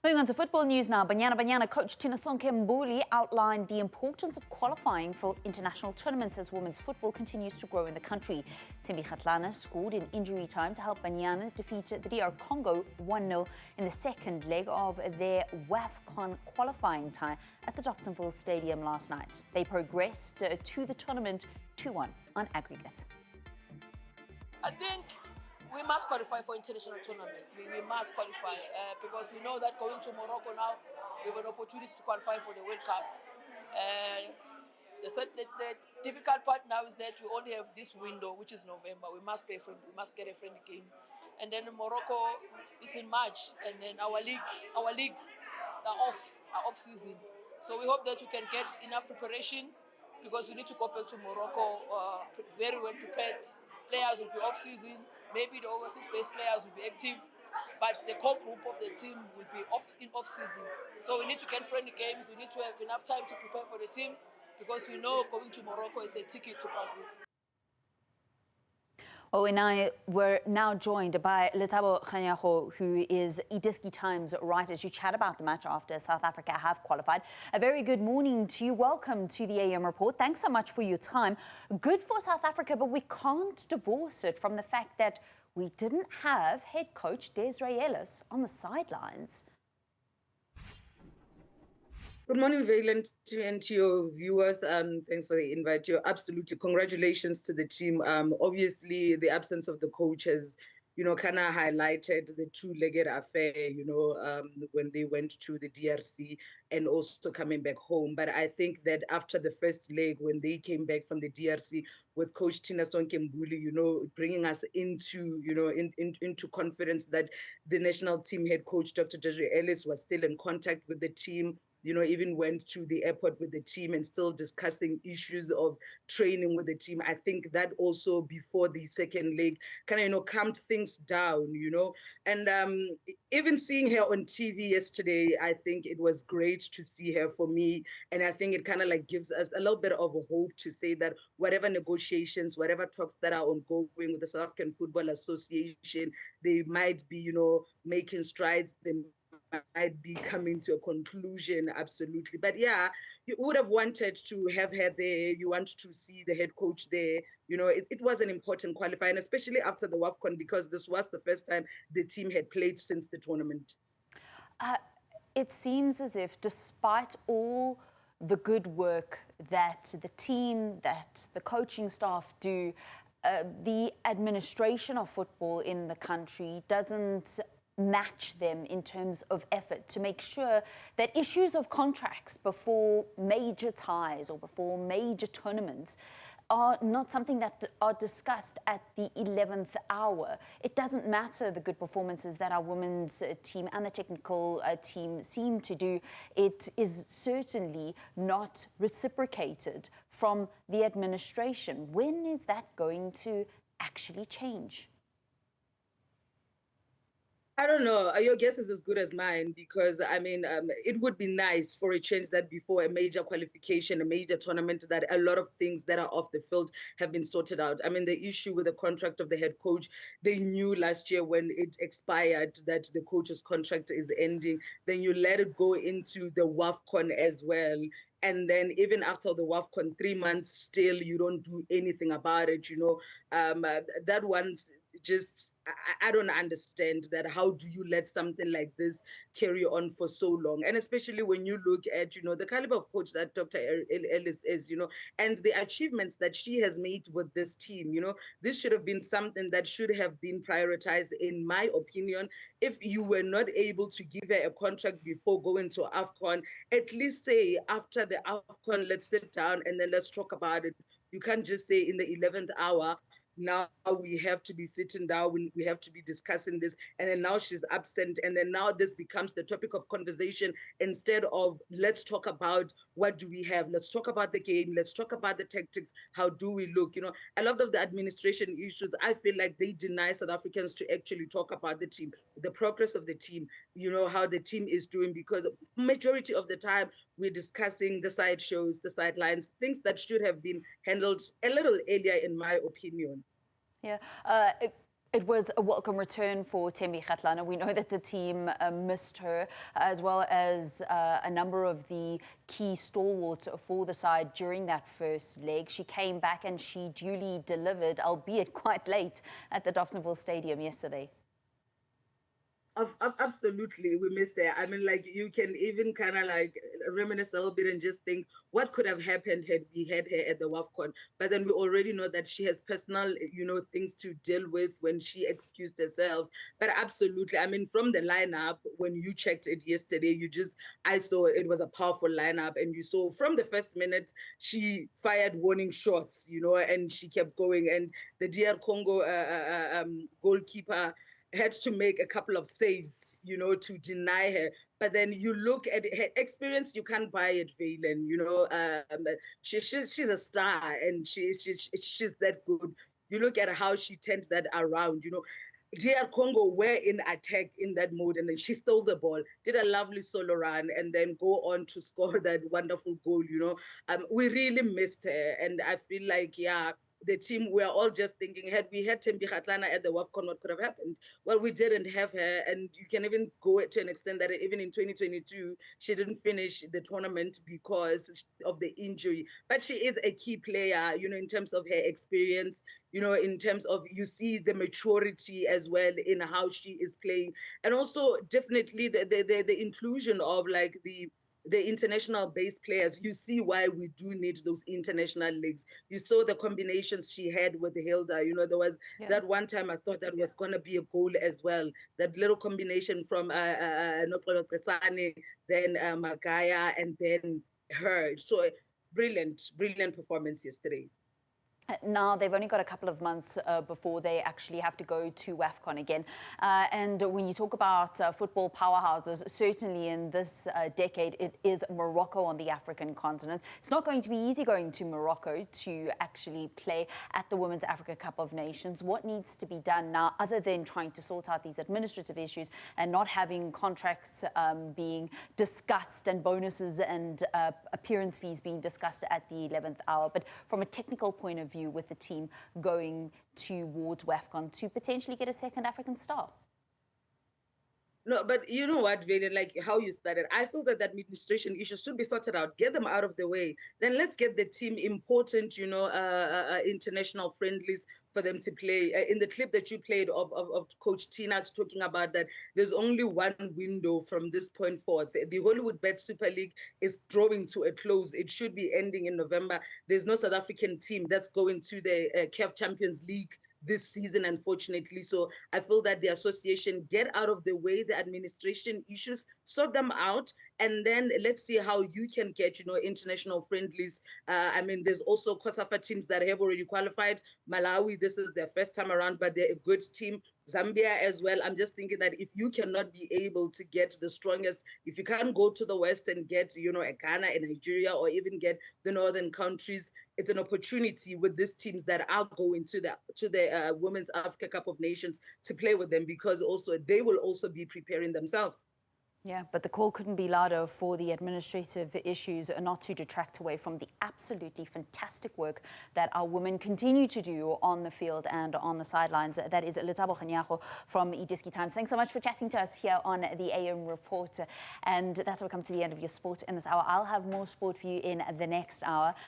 Moving on to football news now, Banyana Banyana coach Tinasonke Mbuli outlined the importance of qualifying for international tournaments as women's football continues to grow in the country. Timbi Kgatlana scored in injury time to help Banyana defeat the DR Congo 1-0 in the second leg of their WAFCON qualifying tie at the Dobsonville Stadium last night. They progressed to the tournament 2-1 on aggregate. I think we must qualify for international tournament. We must qualify because we know that going to Morocco now, we have an opportunity to qualify for the World Cup. The difficult part now is that we only have this window, which is November. We must play we must get a friendly game, and then Morocco is in March, and then our leagues are off season. So we hope that we can get enough preparation because we need to go back to Morocco very well prepared. Players will be off season. Maybe the overseas-based players will be active, but the core group of the team will be off season. So we need to get friendly games. We need to have enough time to prepare for the team because we know going to Morocco is a ticket to Brazil. Well, we're now joined by Lethabo Kganyago, who is iDiski Times writer, to chat about the match after South Africa have qualified. A very good morning to you. Welcome to the AM Report. Thanks so much for your time. Good for South Africa, but we can't divorce it from the fact that we didn't have head coach Desiree Ellis on the sidelines. Good morning, Vaylen, and to your viewers. Thanks for the invite. You're absolutely congratulations to the team. Obviously, the absence of the coach has, kind of highlighted the two-legged affair, when they went to the DRC and also coming back home. But I think that after the first leg, when they came back from the DRC with Coach Tinasonke Mbuli, bringing us into, into confidence that the national team head coach, Dr. Desiree Ellis, was still in contact with the team. Even went to the airport with the team and still discussing issues of training with the team. I think that also before the second leg kind of, calmed things down, And even seeing her on TV yesterday, I think it was great to see her for me. And I think it kind of gives us a little bit of a hope to say that whatever negotiations, whatever talks that are ongoing with the South African Football Association, they might be, making strides. They might be coming to a conclusion, absolutely. But yeah, you would have wanted to have her there. You want to see the head coach there. It was an important qualifier, and especially after the WAFCON, because this was the first time the team had played since the tournament. It seems as if, despite all the good work that the team, that the coaching staff do, the administration of football in the country doesn't match them in terms of effort to make sure that issues of contracts before major ties or before major tournaments are not something that are discussed at the 11th hour. It doesn't matter the good performances that our women's team and the technical team seem to do. It is certainly not reciprocated from the administration. When is that going to actually change? I don't know. Your guess is as good as mine because, it would be nice for a change that before a major qualification, a major tournament, that a lot of things that are off the field have been sorted out. The issue with the contract of the head coach, they knew last year when it expired that the coach's contract is ending. Then you let it go into the WAFCON as well. And then even after the WAFCON, 3 months, still you don't do anything about it, that one's just, I don't understand that. How do you let something like this carry on for so long? And especially when you look at, the caliber of coach that Dr. Ellis is, and the achievements that she has made with this team, this should have been something that should have been prioritized, in my opinion. If you were not able to give her a contract before going to AFCON, at least say after the AFCON, let's sit down and then let's talk about it. You can't just say in the 11th hour, now we have to be sitting down, we have to be discussing this, and then now she's absent, and then now this becomes the topic of conversation instead of let's talk about what do we have, let's talk about the game, let's talk about the tactics, how do we look, A lot of the administration issues, I feel like they deny South Africans to actually talk about the team, the progress of the team, how the team is doing, because majority of the time we're discussing the side shows, the sidelines, things that should have been handled a little earlier, in my opinion. Yeah. It was a welcome return for Thembi Kgatlana. We know that the team missed her, as well as a number of the key stalwarts for the side during that first leg. She came back and she duly delivered, albeit quite late, at the Dobsonville Stadium yesterday. Absolutely, we missed her. I mean, like, you can even kind of like reminisce a little bit and just think what could have happened had we had her at the WAFCON. But then we already know that she has personal, things to deal with when she excused herself. But absolutely, I mean, from the lineup, when you checked it yesterday, I saw it was a powerful lineup. And you saw from the first minute, she fired warning shots, and she kept going. And the DR Congo goalkeeper had to make a couple of saves, to deny her. But then you look at her experience, you can't buy it, Vaylen. She's a star, and she's that good. You look at how she turned that around. DR Congo were in attack in that mode, and then she stole the ball, did a lovely solo run, and then go on to score that wonderful goal. We really missed her, and I feel like, the team, we're all just thinking, had we had Thembi Kgatlana at the WAFCON, what could have happened? Well, we didn't have her, and you can even go to an extent that even in 2022, she didn't finish the tournament because of the injury. But she is a key player, in terms of her experience, in terms of, you see the maturity as well in how she is playing. And also definitely the inclusion of like the international based players. You see why we do need those international leagues. You saw the combinations she had with Hilda. There was that one time I thought that was going to be a goal as well. That little combination from Nopolo Tsane, then Magaya, and then her. So brilliant performance yesterday. Now, they've only got a couple of months before they actually have to go to WAFCON again. And when you talk about football powerhouses, certainly in this decade, it is Morocco on the African continent. It's not going to be easy going to Morocco to actually play at the Women's Africa Cup of Nations. What needs to be done now, other than trying to sort out these administrative issues and not having contracts being discussed and bonuses and appearance fees being discussed at the 11th hour? But from a technical point of view, with the team going towards WAFCON to potentially get a second African star? No, but you know what, Vaylen, like how you started, I feel that the administration issues should be sorted out, get them out of the way. Then let's get the team important, international friendlies for them to play. In the clip that you played of Coach Tina talking about that there's only one window from this point forth. The Hollywood Bet Super League is drawing to a close. It should be ending in November. There's no South African team that's going to the CAF Champions League this season, unfortunately. So I feel that the association get out of the way, the administration issues, sort them out, and then let's see how you can get, international friendlies. I mean, there's also COSAFA teams that have already qualified. Malawi, this is their first time around, but they're a good team. Zambia as well. I'm just thinking that if you cannot be able to get the strongest, if you can't go to the West and get, a Ghana and Nigeria, or even get the northern countries, it's an opportunity with these teams that are going to the Women's Africa Cup of Nations to play with them, because also they will also be preparing themselves. Yeah, but the call couldn't be louder for the administrative issues not to detract away from the absolutely fantastic work that our women continue to do on the field and on the sidelines. That is Lethabo Kganyago from iDiski Times. Thanks so much for chatting to us here on the AM Report. And that's how we come to the end of your sport in this hour. I'll have more sport for you in the next hour.